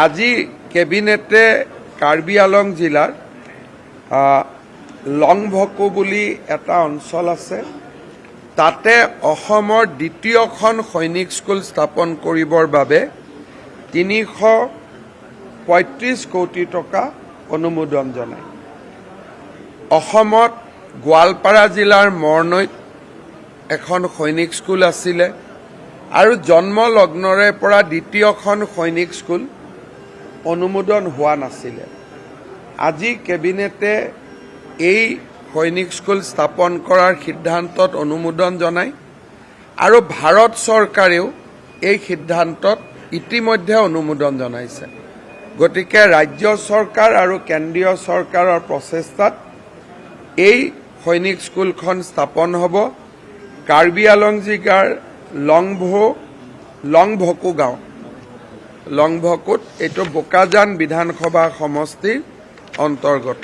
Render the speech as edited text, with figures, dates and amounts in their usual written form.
আজি কেবিনেটে কাৰ্বি আলং জিলাৰ লংভকু বুলি এটা অঞ্চল আছে, তাতে অসমৰ দ্বিতীয়খন সৈনিক স্কুল স্থাপন কৰিবৰ বাবে 335 কোটি টকা অনুমোদন জনায়। অসমত গোৱালপাৰা জিলাৰ মৰনৈত এখন সৈনিক স্কুল আছিলে আৰু জন্মলগ্নৰে পৰা দ্বিতীয়খন সৈনিক স্কুল অনুমোদন হোৱা নাছিলে। আজি কেবিনেটে এই সৈনিক স্কুল স্থাপন কৰাৰ সিদ্ধান্তত অনুমোদন জনায় আৰু ভাৰত চৰকাৰেও এই সিদ্ধান্তত ইতিমধ্যে অনুমোদন জনাইছে। গতিকে ৰাজ্য চৰকাৰ আৰু কেন্দ্ৰীয় চৰকাৰৰ প্ৰচেষ্টাত এই সৈনিক স্কুলখন স্থাপন হ'ব। কাৰ্বি আলং জিলাৰ লংভকু গাঁও, লংভকুত এইটো বোকাজান বিধানসভা সমষ্টিৰ অন্তৰ্গত।